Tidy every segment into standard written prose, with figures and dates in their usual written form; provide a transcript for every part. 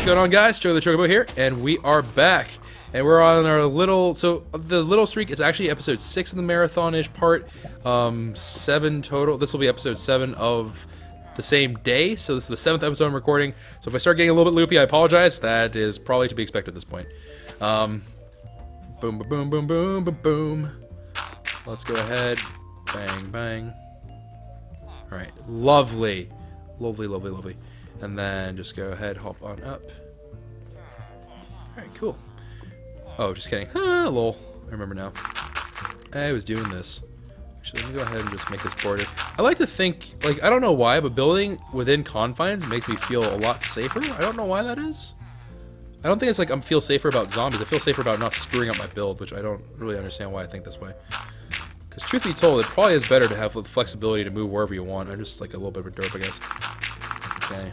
going on, guys? Joe the Chocobo here, and we are back. And we're on our little, so the little streak, it's actually episode 6 in the marathon-ish part. 7 total. This will be episode 7 of the same day, so this is the 7th episode I'm recording. So if I start getting a little bit loopy, I apologize. That is probably to be expected at this point. Boom, boom, boom, boom, boom, boom, boom. Let's go ahead. Bang, bang. Alright, lovely. Lovely, lovely, lovely. And then just go ahead, hop on up. Alright, cool. Oh, just kidding. Ah, lol. I remember now. I was doing this. Actually, let me go ahead and just make this border. I like to think, like, I don't know why, but building within confines makes me feel a lot safer. I don't know why that is. I don't think it's like I feel safer about zombies. I feel safer about not screwing up my build, which I don't really understand why I think this way. Because truth be told, it probably is better to have the flexibility to move wherever you want. I'm just like a little bit of a derp, I guess. Okay.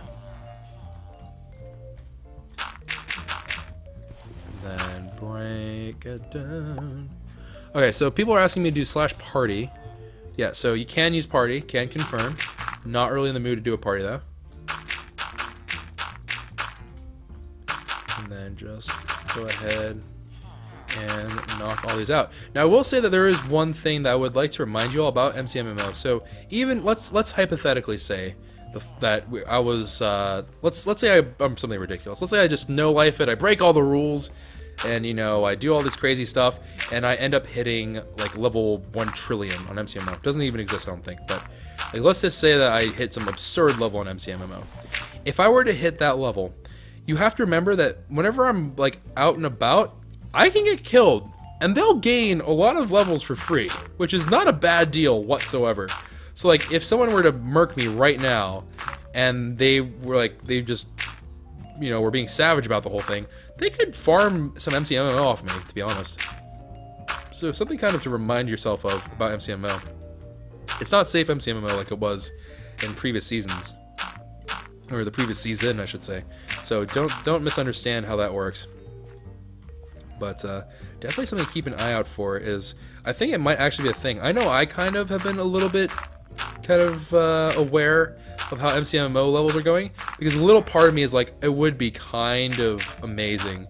And then break it down. Okay, so people are asking me to do /party. Yeah, so you can use party, can confirm. Not really in the mood to do a party though. And then just go ahead and knock all these out. Now I will say that there is one thing that I would like to remind you all about MCMMO. So even let's hypothetically say that I was let's say I'm something ridiculous. Let's say I just no life it, I break all the rules, and you know I do all this crazy stuff, and I end up hitting like level 1 trillion on MCMMO. It doesn't even exist, I don't think. But like, let's just say that I hit some absurd level on MCMMO. If I were to hit that level, you have to remember that whenever I'm like out and about, I can get killed, and they'll gain a lot of levels for free, which is not a bad deal whatsoever. So like, if someone were to murk me right now, and they were like, they just, you know, were being savage about the whole thing, they could farm some MCMMO off me, to be honest. So something kind of to remind yourself of about MCMMO. It's not safe MCMMO like it was in previous seasons, or the previous season, I should say. So don't misunderstand how that works. But definitely something to keep an eye out for is, I think it might actually be a thing. I know I kind of have been a little bit aware of how MCMMO levels are going, because a little part of me is like, it would be kind of amazing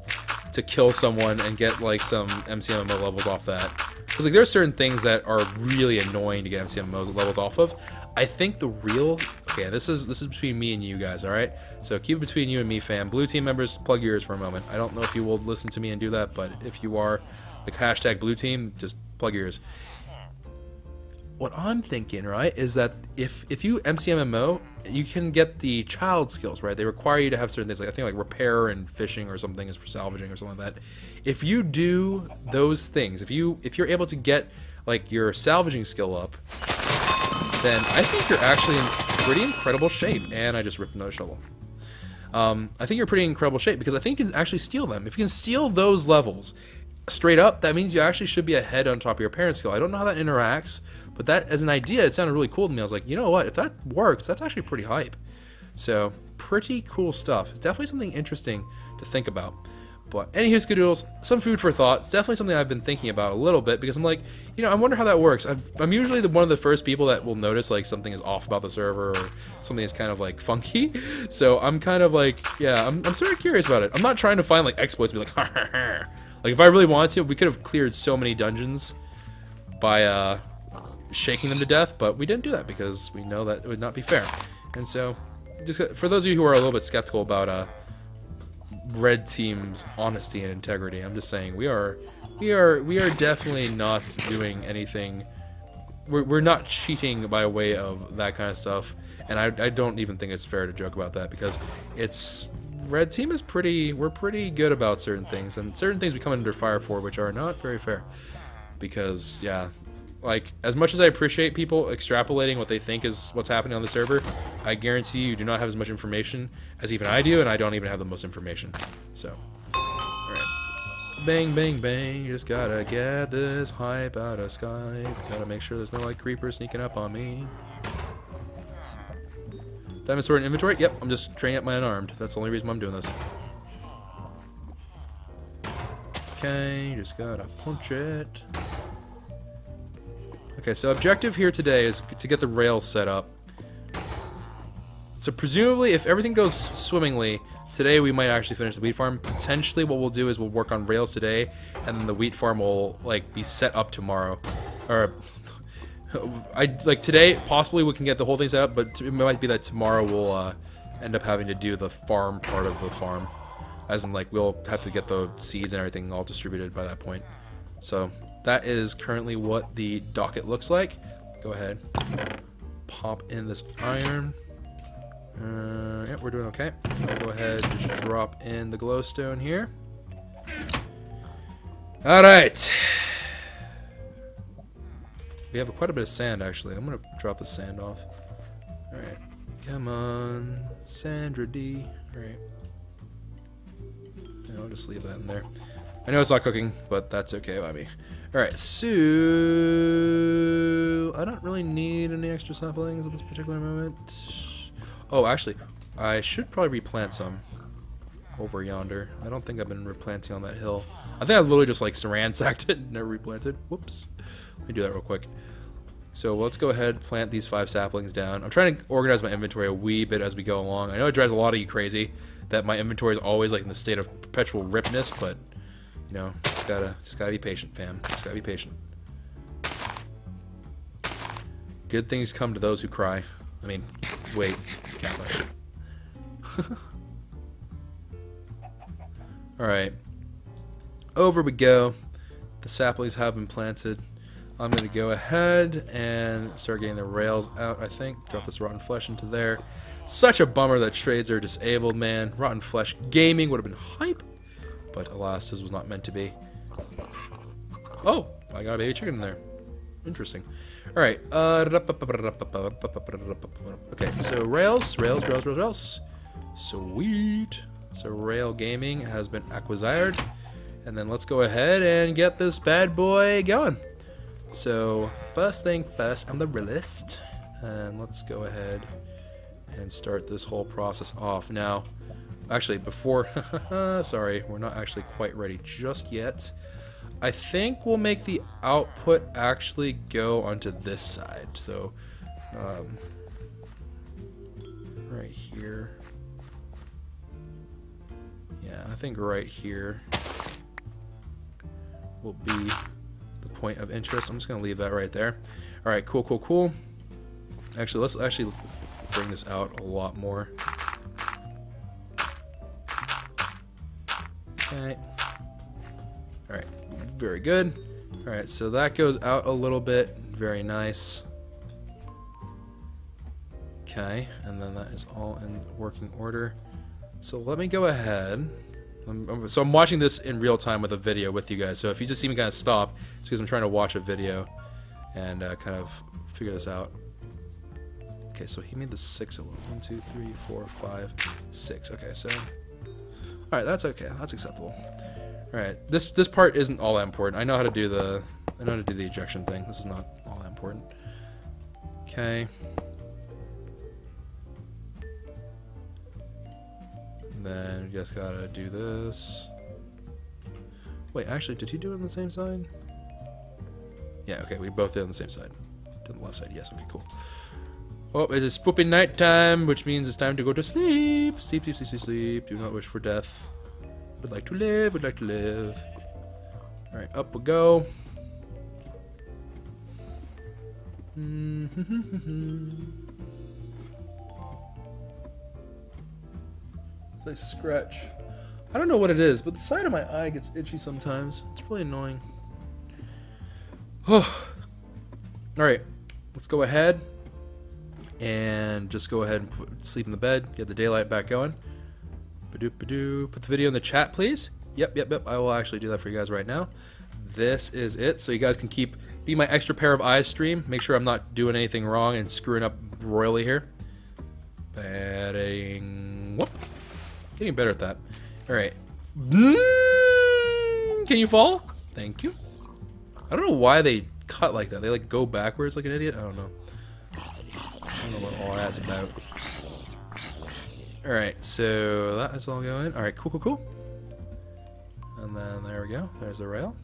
to kill someone and get like some MCMMO levels off that. Because like, there are certain things that are really annoying to get MCMMO levels off of. I think the real, okay, this is between me and you guys, all right? So keep it between you and me, fam. Blue team members, plug your ears for a moment. I don't know if you will listen to me and do that, but if you are, like hashtag blue team, just plug your ears. What I'm thinking, right, is that if you MCMMO, you can get the child skills, right? They require you to have certain things, like I think like repair and fishing or something is for salvaging or something like that. If you do those things, if you're able to get like your salvaging skill up, then I think you're actually in pretty incredible shape. And I just ripped another shovel. I think you're pretty incredible shape, because I think you can actually steal them. If you can steal those levels straight up, that means you actually should be ahead on top of your parent skill. I don't know how that interacts, but that, as an idea, it sounded really cool to me. I was like, you know what, if that works, that's actually pretty hype. So, pretty cool stuff. It's definitely something interesting to think about. But anywho, Skadoodles, some food for thought. It's definitely something I've been thinking about a little bit, because I'm like, you know, I wonder how that works. I'm usually one of the first people that will notice like something is off about the server, or something is kind of like funky. So I'm kind of like, yeah, I'm sort of curious about it. I'm not trying to find like exploits and be like, ha ha ha. Like if I really wanted to, we could have cleared so many dungeons by shaking them to death, but we didn't do that because we know that it would not be fair. And so, just for those of you who are a little bit skeptical about Red Team's honesty and integrity, I'm just saying we are definitely not doing anything. We're not cheating by way of that kind of stuff, and I don't even think it's fair to joke about that, because it's Red Team is we're pretty good about certain things, and certain things we come under fire for, which are not very fair. Because yeah, like as much as I appreciate people extrapolating what they think is what's happening on the server, I guarantee you do not have as much information as even I do, and I don't even have the most information. So, alright. Bang, bang, bang. Just gotta get this hype out of Skype. Gotta make sure there's no like creepers sneaking up on me. Diamond sword in inventory? Yep, I'm just training up my unarmed. That's the only reason I'm doing this. Okay, just gotta punch it. Okay, so objective here today is to get the rails set up. So presumably, if everything goes swimmingly, today we might actually finish the wheat farm. Potentially what we'll do is we'll work on rails today, and then the wheat farm will like be set up tomorrow. Or like today, possibly we can get the whole thing set up, but it might be that tomorrow we'll end up having to do the farm part of the farm. As in, like, we'll have to get the seeds and everything all distributed by that point. So that is currently what the docket looks like. Go ahead, pop in this iron. Yeah, we're doing okay. I'll go ahead and just drop in the glowstone here. Alright. We have quite a bit of sand, actually. I'm going to drop the sand off. Alright. Come on, Sandra D. Alright. I'll just leave that in there. I know it's not cooking, but that's okay by me. Alright, so I don't really need any extra saplings at this particular moment. Oh, actually, I should probably replant some over yonder. I don't think I've been replanting on that hill. I think I literally just like ransacked it and never replanted. Whoops. Let me do that real quick. So let's go ahead and plant these 5 saplings down. I'm trying to organize my inventory a wee bit as we go along. I know it drives a lot of you crazy that my inventory is always like in the state of perpetual ripness, but you know, just gotta be patient, fam. Just gotta be patient. Good things come to those who cry. I mean, wait, cat. All right, over we go. The saplings have been planted. I'm going to go ahead and start getting the rails out, I think. Drop this rotten flesh into there. Such a bummer that trades are disabled, man. Rotten flesh gaming would have been hype, but alas, this was not meant to be. Oh, I got a baby chicken in there. Interesting. All right. Okay, so rails. Sweet. So rail gaming has been acquired. And then let's go ahead and get this bad boy going. So first thing first, I'm the realist, and let's go ahead and start this whole process off. Now, actually, before, sorry, we're not actually quite ready just yet. I think we'll make the output actually go onto this side. So, right here. Yeah, I think right here will be the point of interest. I'm just gonna leave that right there. All right, cool. Actually, let's actually bring this out a lot more. Okay. All right, very good. All right, so that goes out a little bit. Very nice. Okay, and then that is all in working order. So let me go ahead. So I'm watching this in real time with a video with you guys. So if you just see me kind of stop, it's because I'm trying to watch a video and kind of figure this out. Okay, so he made the 6 of them. 1, 2, 3, 4, 5, 6. Okay, so all right, that's okay. That's acceptable. All right, this part isn't all that important. I know how to do the ejection thing. This is not all that important. Okay. Then we just gotta do this. Wait, actually, did he do it on the same side? Yeah, okay, we both did it on the same side. To the left side, yes, okay, cool. Oh, it is spoopy night time, which means it's time to go to sleep. Sleep. Do not wish for death. Would like to live. Alright, up we go. I scratch. I don't know what it is, but the side of my eye gets itchy sometimes. It's really annoying. Alright, let's go ahead and just go ahead and sleep in the bed, get the daylight back going. Ba-doop-ba-doo. Put the video in the chat, please. Yep. I will actually do that for you guys right now. This is it, so you guys can be my extra pair of eyes stream. Make sure I'm not doing anything wrong and screwing up royally here. Batting. Whoop. Getting better at that. Alright. Can you fall? Thank you. I don't know why they cut like that. They like go backwards like an idiot. I don't know. I don't know what all that's about. Alright, so that is all going. Alright, cool. And then there we go. There's the rail.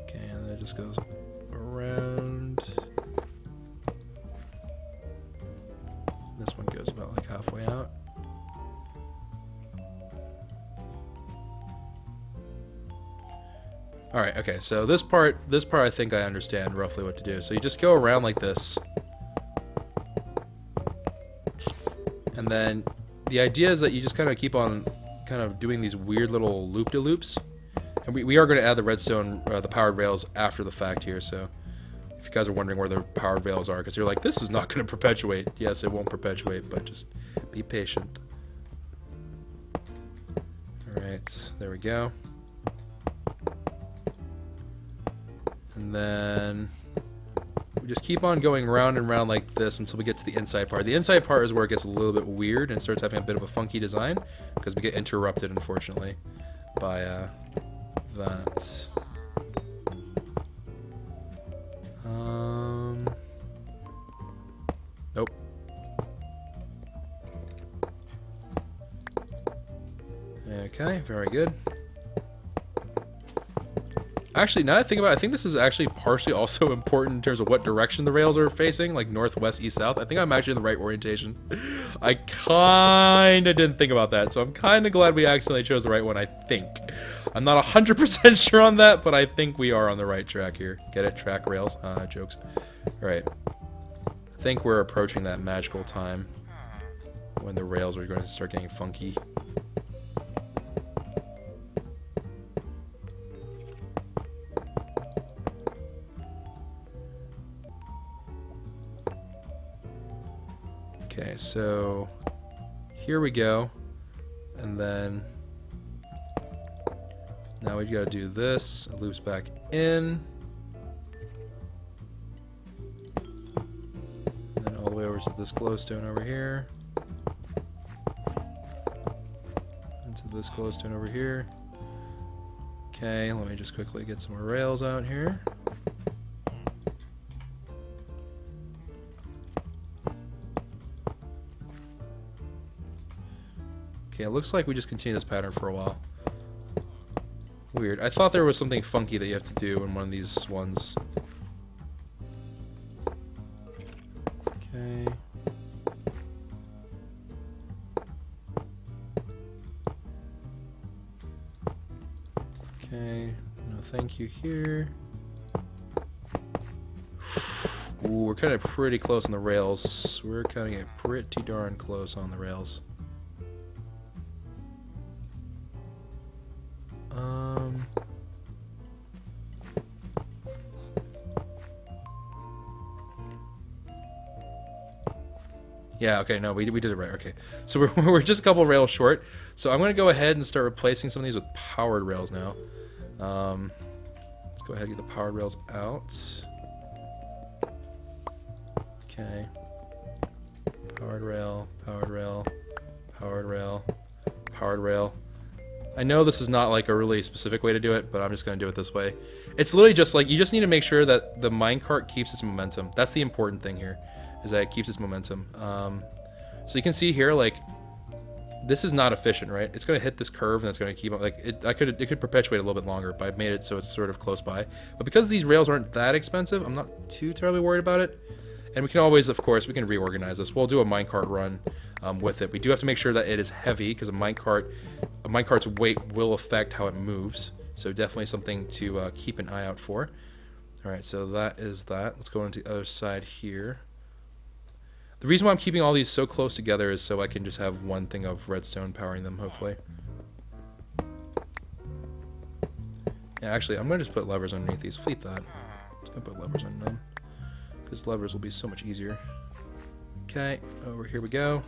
Okay, and then it just goes around. This one goes about like halfway out. All right, okay, so this part I think I understand roughly what to do. So you just go around like this. And then the idea is that you just kind of keep on kind of doing these weird little loop-de-loops. And we are going to add the redstone, the powered rails after the fact here, so if you guys are wondering where the powered rails are, because you're like, this is not going to perpetuate. Yes, it won't perpetuate, but just be patient. Alright, there we go. And then we just keep on going round and round like this until we get to the inside part. The inside part is where it gets a little bit weird and starts having a bit of a funky design, because we get interrupted, unfortunately, by that. Nope. Okay, very good. Actually, now that I think about it, I think this is actually partially also important in terms of what direction the rails are facing, like northwest, east, south. I think I'm actually in the right orientation. I kinda didn't think about that, so I'm kinda glad we accidentally chose the right one, I think. I'm not 100% sure on that, but I think we are on the right track here. Get it? Track rails? Jokes. Alright. I think we're approaching that magical time when the rails are going to start getting funky. Okay, so here we go, and then now we gotta do this. It loops back in, and then all the way over to this glowstone over here, and to this glowstone over here. Okay, let me just quickly get some more rails out here. Okay, it looks like we just continue this pattern for a while. Weird. I thought there was something funky that you have to do in one of these ones. Okay. Okay. No thank you here. Ooh, we're kind of pretty close on the rails. We're kind of getting pretty darn close on the rails. Yeah, okay, no, we did it right, okay. So we're just a couple rails short. So I'm going to go ahead and start replacing some of these with powered rails now. Let's go ahead and get the powered rails out. Okay. Powered rail, powered rail, powered rail, powered rail. I know this is not like a really specific way to do it, but I'm just going to do it this way. It's literally just like, you just need to make sure that the minecart keeps its momentum. That's the important thing here, is that it keeps its momentum. So you can see here, like, this is not efficient, right? It's going to hit this curve and it's going to keep, like, it could perpetuate a little bit longer, but I've made it so it's sort of close by. But because these rails aren't that expensive, I'm not too terribly worried about it. And we can always, of course, we can reorganize this. We'll do a minecart run with it. We do have to make sure that it is heavy, because a minecart's weight will affect how it moves. So definitely something to keep an eye out for. All right, so that is that. Let's go into the other side here. The reason why I'm keeping all these so close together is so I can just have one thing of redstone powering them, hopefully. Yeah, actually, I'm going to just put levers underneath these. Fleet that. I'm just going to put levers on them, because levers will be so much easier. Okay, over here we go.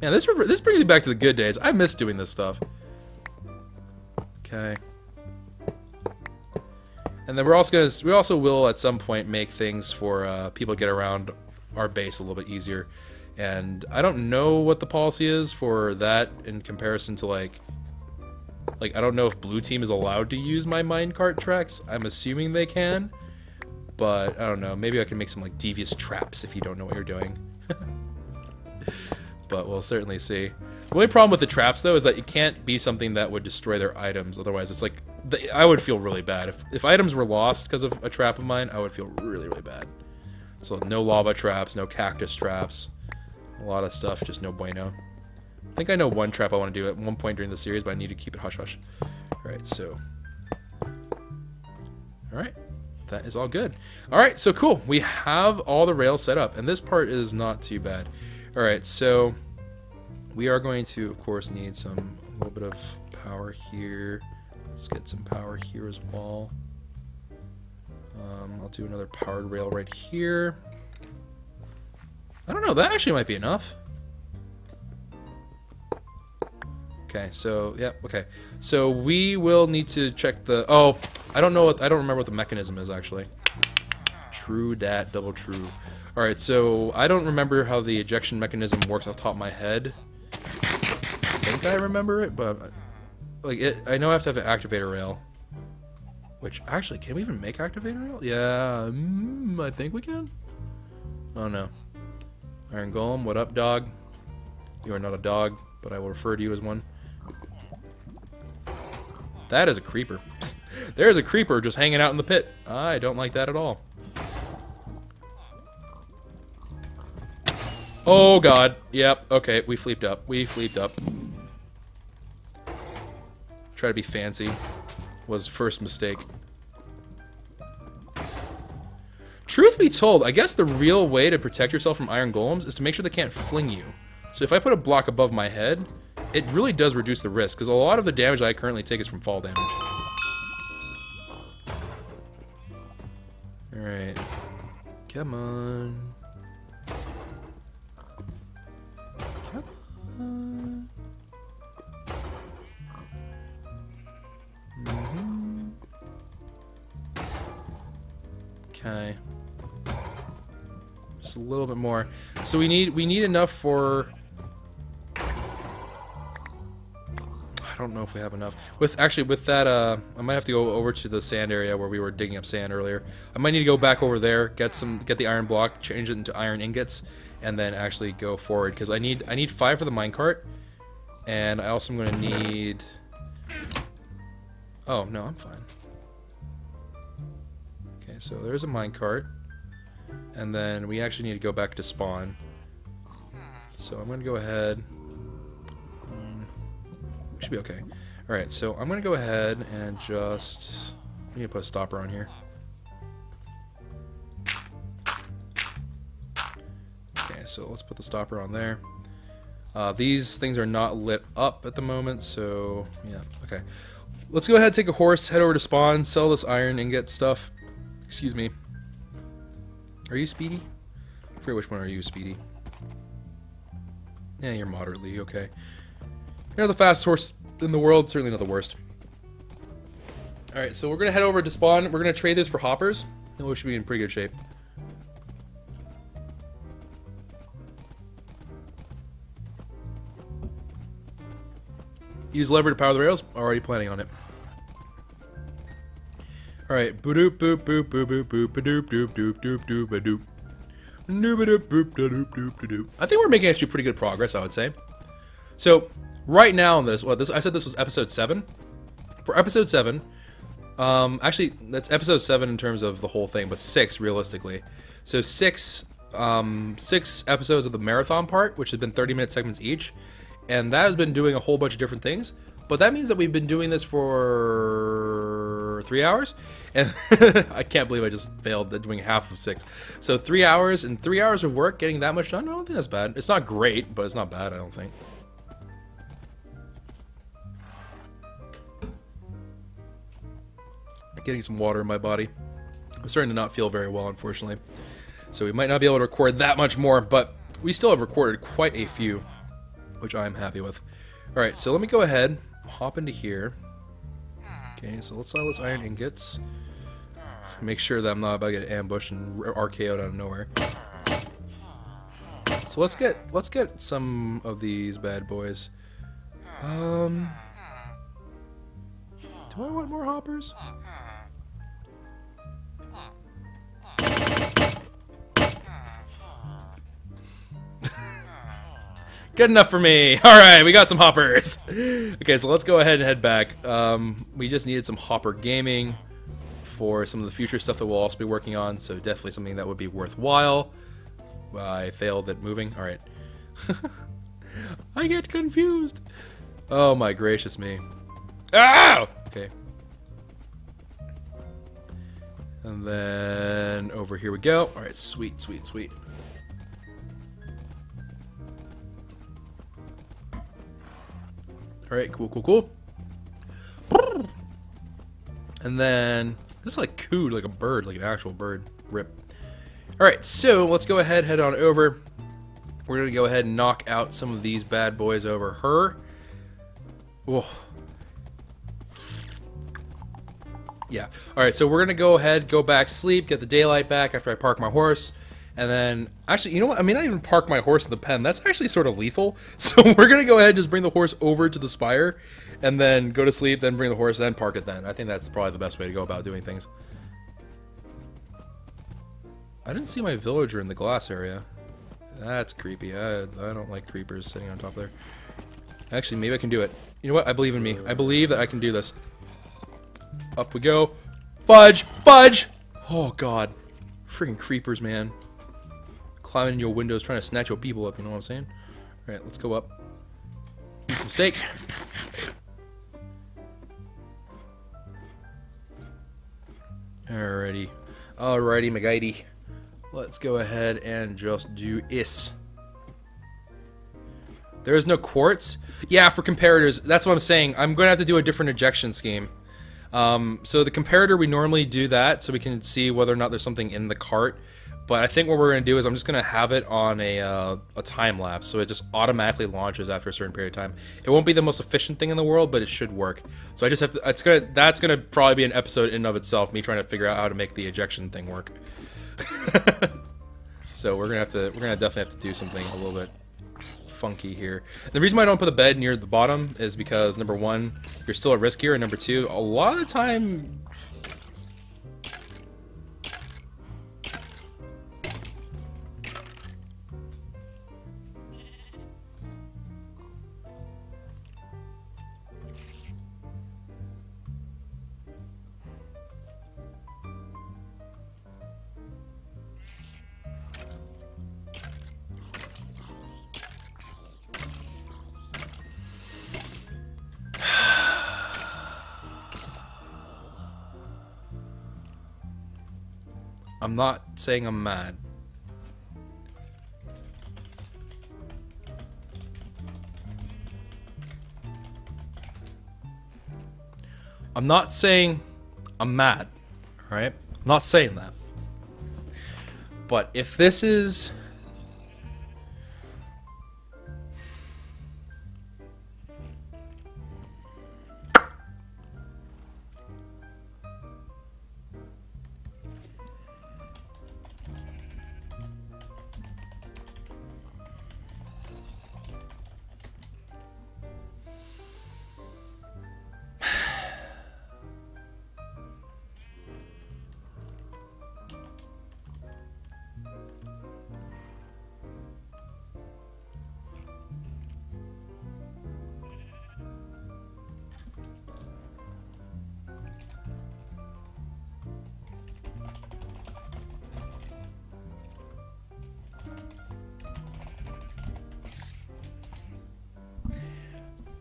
Man, this brings me back to the good days. I miss doing this stuff. Okay. And then we also will at some point make things for people to get around our base a little bit easier. And I don't know what the policy is for that in comparison to like I don't know if blue team is allowed to use my minecart tracks. I'm assuming they can, but I don't know. Maybe I can make some like devious traps if you don't know what you're doing. But we'll certainly see. The only problem with the traps, though, is that it can't be something that would destroy their items. Otherwise, it's like... I would feel really bad. If items were lost because of a trap of mine, I would feel really, really bad. So no lava traps, no cactus traps. A lot of stuff, just no bueno. I think I know one trap I want to do at one point during the series, but I need to keep it hush-hush. Alright, so... Alright. That is all good. Alright, so cool. We have all the rails set up, and this part is not too bad. Alright, so... We are going to, of course, need a little bit of power here. Let's get some power here as well. I'll do another powered rail right here. I don't know, that actually might be enough. Okay, so, yeah, okay. So we will need to check the... Oh, I don't remember what the mechanism is, actually. True dat, double true. Alright, so I don't remember how the ejection mechanism works off the top of my head. I think I remember it, but... Like, I know I have to have an activator rail. Which, actually, can we even make activator rail? Yeah, I think we can. Oh, no. Iron Golem, what up, dog? You are not a dog, but I will refer to you as one. That is a creeper. There's a creeper just hanging out in the pit. I don't like that at all. Oh, God. Yep, okay, we fleeped up. We fleeped up. Try to be fancy. Was first mistake. Truth be told, I guess the real way to protect yourself from iron golems is to make sure they can't fling you. So if I put a block above my head, it really does reduce the risk, because a lot of the damage I currently take is from fall damage. Alright. Come on. Come on. Okay. Just a little bit more. So we need enough for... I don't know if we have enough. With that, I might have to go over to the sand area where we were digging up sand earlier. I might need to go back over there, get the iron block, change it into iron ingots, and then actually go forward, because I need 5 for the minecart, and I also am going to need... Oh, no, I'm fine. Okay, so there's a minecart. And then we actually need to go back to spawn. So I'm going to go ahead. We should be okay. Alright, so I'm going to go ahead and just... We need to put a stopper on here. Okay, so let's put the stopper on there. These things are not lit up at the moment, so... Yeah, okay. Let's go ahead, take a horse, head over to spawn, sell this iron ingot stuff. Excuse me. Are you Speedy? I forget which one are you, Speedy. Yeah, you're moderately, okay. You're not the fastest horse in the world, certainly not the worst. Alright, so we're gonna head over to spawn. We're gonna trade this for hoppers, and we should be in pretty good shape. Use lever to power the rails. Already planning on it. Alright. Boop boop boop boop boop boop doop doop doop doop doop doop. I think we're making actually pretty good progress, I would say. So, right now on this, I said this was episode 7. For episode 7, actually, that's episode 7 in terms of the whole thing, but 6 realistically. So 6 episodes of the marathon part, which has been 30-minute segments each. And that has been doing a whole bunch of different things. But that means that we've been doing this for 3 hours. And I can't believe I just failed at doing half of 6. So 3 hours and 3 hours of work getting that much done, I don't think that's bad. It's not great, but it's not bad, I don't think. Getting some water in my body. I'm starting to not feel very well, unfortunately. So we might not be able to record that much more, but we still have recorded quite a few, which I'm happy with. Alright, so let me go ahead, hop into here. Okay, so let's sell those iron ingots. Make sure that I'm not about to get ambushed and RKO'd out of nowhere. So let's get some of these bad boys. Do I want more hoppers? Good enough for me. Alright, we got some hoppers. Okay, so let's go ahead and head back. We just needed some hopper gaming for some of the future stuff that we'll also be working on, so definitely something that would be worthwhile. I failed at moving. Alright. I get confused. Oh my gracious me. Ah! Okay. And then over here we go. Alright, sweet, sweet, sweet. Alright, cool, cool, cool. And then, this is like cooed like a bird, like an actual bird. Rip. Alright, so let's go ahead, head on over. We're going to go ahead and knock out some of these bad boys over her. Whoa. Yeah. Alright, so we're going to go ahead, go back to sleep, get the daylight back after I park my horse. And then, actually, you know what? I mean, I even park my horse in the pen. That's actually sort of lethal. So we're going to go ahead and just bring the horse over to the spire. And then go to sleep, then bring the horse, then park it then. I think that's probably the best way to go about doing things. I didn't see my villager in the glass area. That's creepy. I don't like creepers sitting on top there. Actually, maybe I can do it. You know what? I believe in me. I believe that I can do this. Up we go. Fudge! Fudge! Oh, God. Freaking creepers, man. Climbing in your windows, trying to snatch your people up, you know what I'm saying? Alright, let's go up. Eat some steak. Alrighty. Alrighty, McGidy. Let's go ahead and just do this. There is no quartz? Yeah, for comparators. That's what I'm saying. I'm going to have to do a different ejection scheme. So the comparator, we normally do that so we can see whether or not there's something in the cart. But I think what we're going to do is I'm just going to have it on a time lapse, so it just automatically launches after a certain period of time. It won't be the most efficient thing in the world, but it should work. So I just have to. That's gonna probably be an episode in and of itself, me trying to figure out how to make the ejection thing work. So we're gonna definitely have to do something a little bit funky here. The reason why I don't put the bed near the bottom is because number one, you're still at risk here, and number two, a lot of the time. I'm not saying I'm mad. I'm not saying I'm mad, right? I'm not saying that. But if this is...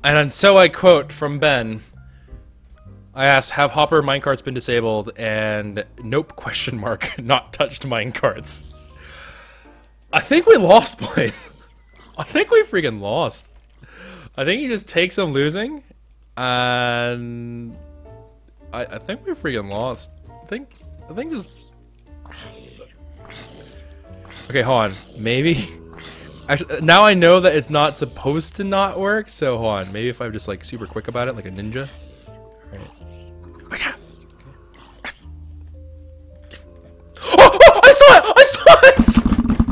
And so I quote from Ben. I asked, have hopper minecarts been disabled? And nope, question mark, not touched minecarts. I think we lost, boys. I think we freaking lost. I think he just takes some losing. And I think we freaking lost. I think just... Okay, hold on. Maybe... Actually, now I know that it's not supposed to not work, so hold on. Maybe if I'm just like super quick about it, like a ninja. Alright. Oh! I saw it! I saw it!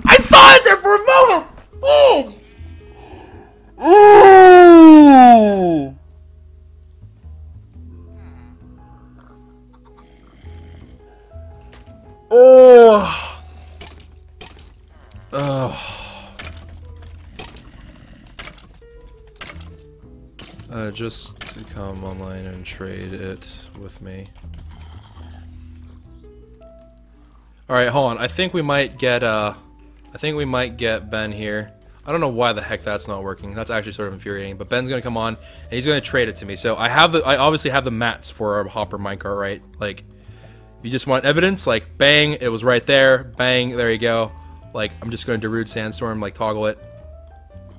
I saw it there for a moment! Oh! Ooh! Oh! Oh! Just to come online and trade it with me. Alright, hold on. I think we might get Ben here. I don't know why the heck that's not working. That's actually sort of infuriating. But Ben's gonna come on and he's gonna trade it to me. So I obviously have the mats for our hopper minecart, right? Like, if you just want evidence, like bang, it was right there. Bang, there you go. Like, I'm just gonna Darude Sandstorm, like toggle it.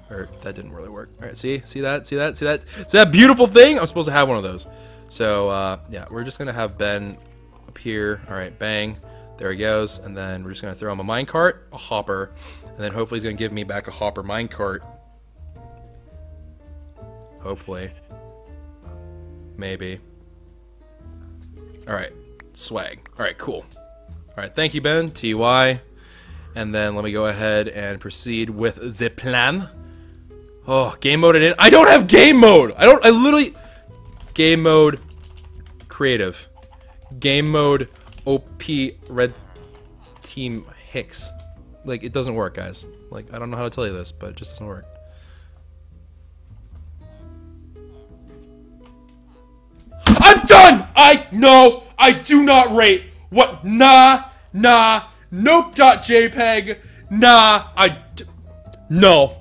Or that didn't really work. Alright, see that beautiful thing? I'm supposed to have one of those. So yeah, we're just gonna have Ben up here. Alright, bang. There he goes, and then we're just gonna throw him a minecart, a hopper, and then hopefully he's gonna give me back a hopper minecart. Hopefully. Maybe. Alright, swag. Alright, cool. Alright, thank you, Ben, TY. And then let me go ahead and proceed with the plan. Oh, game mode it in. I don't have game mode! I literally... Game mode, creative. Game mode, OP red team Hicks. Like, it doesn't work, guys. Like, I don't know how to tell you this, but it just doesn't work. I'm done! No, I do not rate. What? Nah, nope.jpg. Nah, no.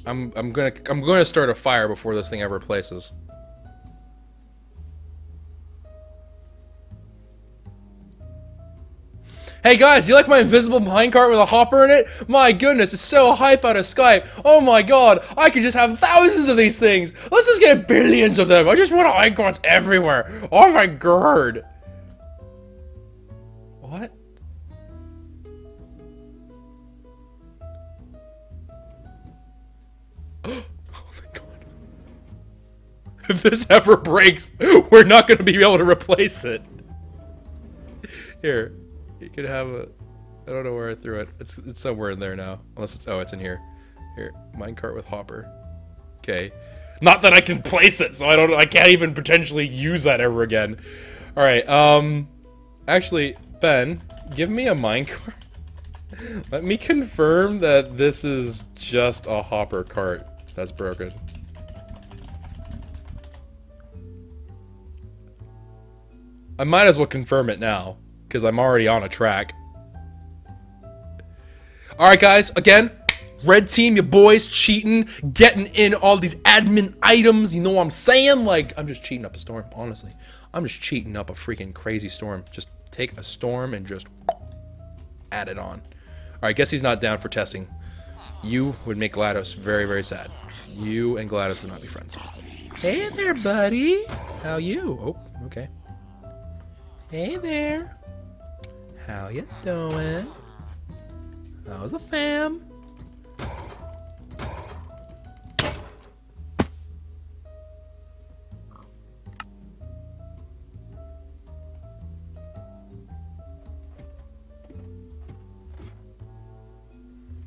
I'm gonna start a fire before this thing ever places. Hey guys, you like my invisible minecart with a hopper in it? My goodness, it's so hype out of Skype. Oh my god, I could just have thousands of these things. Let's just get billions of them. I just want minecarts everywhere. Oh my god. What? Oh my god. If this ever breaks, we're not going to be able to replace it. Here. You could have a... I don't know where I threw it. It's somewhere in there now. Unless it's... Oh, it's in here. Here. Minecart with hopper. Okay. Not that I can place it, so I can't even potentially use that ever again. Alright, actually, Ben, give me a minecart. Let me confirm that this is just a hopper cart that's broken. I might as well confirm it now, because I'm already on a track. Alright guys, again, red team, your boys cheating, getting in all these admin items, you know what I'm saying? Like, I'm just cheating up a storm, honestly. I'm just cheating up a freaking crazy storm. Just take a storm and just add it on. Alright, guess he's not down for testing. You would make GLaDOS very, very sad. You and GLaDOS would not be friends. Hey there, buddy. How you? Oh, okay. Hey there. How you doing? How's the fam?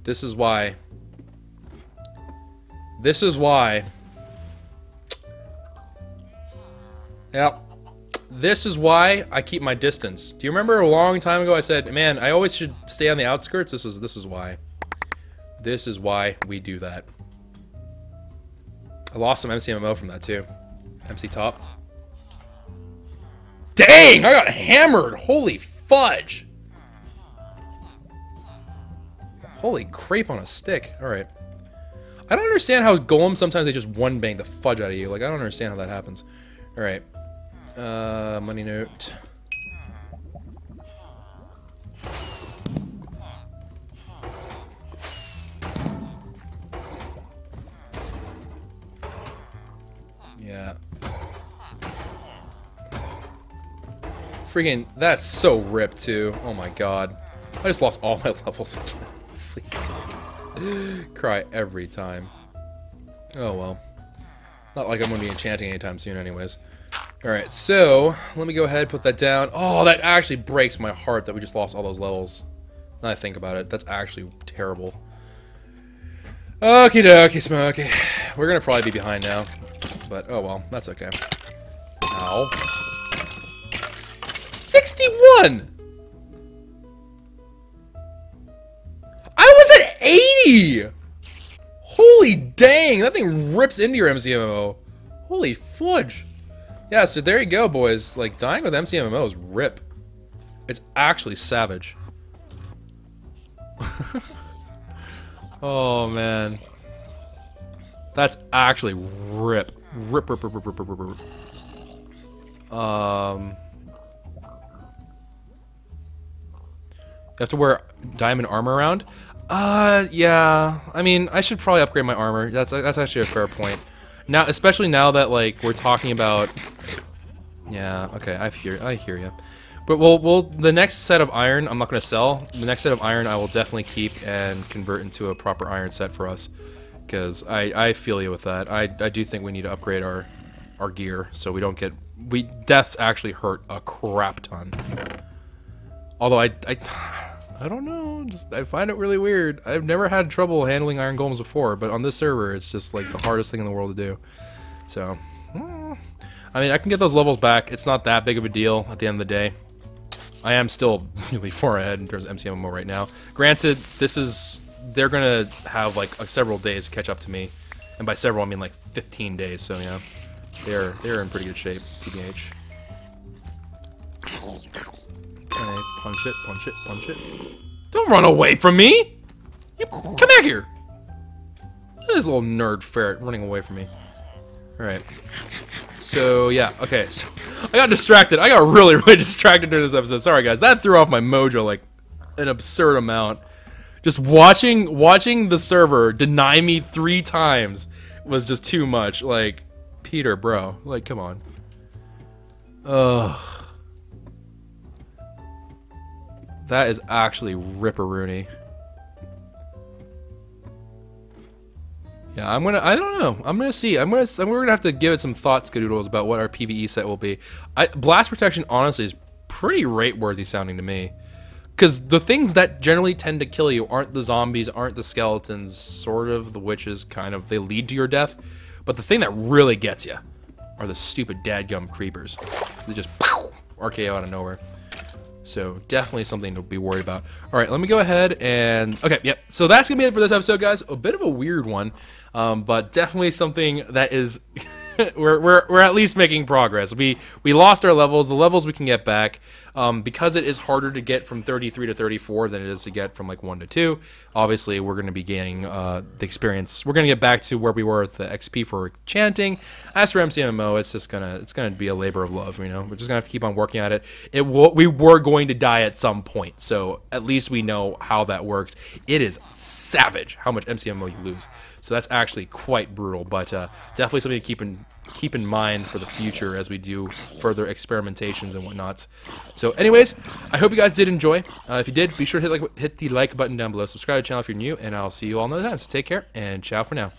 This is why. This is why. Yep. This is why I keep my distance. Do you remember a long time ago I said, man, I always should stay on the outskirts? This is why. This is why we do that. I lost some MCMMO from that too. MC top. Dang! I got hammered! Holy fudge! Holy crepe on a stick. Alright. I don't understand how golems sometimes they just one bang the fudge out of you. Like, I don't understand how that happens. Alright. Money note. Yeah. Freaking, that's so ripped too. Oh my god. I just lost all my levels again. Please. Cry every time. Oh well. Not like I'm going to be enchanting anytime soon anyways. Alright, so, let me go ahead and put that down. Oh, that actually breaks my heart that we just lost all those levels. Now I think about it, that's actually terrible. Okie dokie, Smokey. We're going to probably be behind now. But, oh well, that's okay. Ow. 61! I was at 80! Holy dang, that thing rips into your MCMMO. Holy fudge. Yeah, so there you go, boys. Like, dying with MCMMOs rip. It's actually savage. Oh, man. That's actually rip. Rip, rip, rip, rip, rip, rip, rip, rip. You have to wear diamond armor around? Yeah. I mean, I should probably upgrade my armor. That's actually a fair point. Now, especially now that, like, we're talking about... Yeah, okay, I hear you. But we'll the next set of iron, I'm not going to sell. The next set of iron I will definitely keep and convert into a proper iron set for us. Because I feel you with that. I do think we need to upgrade our gear so we don't get... Deaths actually hurt a crap ton. Although I don't know, I find it really weird. I've never had trouble handling iron golems before, but on this server it's just like the hardest thing in the world to do. So, I mean, I can get those levels back. It's not that big of a deal at the end of the day. I am still really far ahead in terms of MCMMO right now. Granted, they're gonna have like several days to catch up to me, and by several I mean like 15 days. So yeah, they're in pretty good shape. TBH. Okay, punch it, punch it, punch it. Don't run away from me! Come back here! This little nerd ferret running away from me. Alright. So, yeah, okay. So, I got distracted. I got really, really distracted during this episode. Sorry, guys. That threw off my mojo, like, an absurd amount. Just watching the server deny me 3 times was just too much. Like, Peter, bro. Like, come on. Ugh. That is actually ripperoony. Yeah, I don't know. I'm gonna see. We're gonna have to give it some thought, Skadoodles, about what our PvE set will be. Blast protection, honestly, is pretty rate-worthy sounding to me. Because the things that generally tend to kill you aren't the zombies, aren't the skeletons, sort of the witches, kind of. They lead to your death. But the thing that really gets you are the stupid dadgum creepers. They just RKO out of nowhere. So definitely something to be worried about. All right, let me go ahead and... Okay, yep. So that's going to be it for this episode, guys. A bit of a weird one, but definitely something that is... we're at least making progress. We lost our levels. The levels we can get back. Because it is harder to get from 33 to 34 than it is to get from like 1 to 2. Obviously, we're going to be gaining the experience. We're going to get back to where we were with the XP for chanting. As for MCMMO, it's just gonna be a labor of love. You know, we're just gonna have to keep on working at it. We were going to die at some point, so at least we know how that works. It is savage how much MCMMO you lose. So that's actually quite brutal, but definitely something to keep in mind for the future as we do further experimentations and whatnot. So anyways, I hope you guys did enjoy. If you did, be sure to hit the like button down below. Subscribe to the channel if you're new, and I'll see you all another time. So take care, and ciao for now.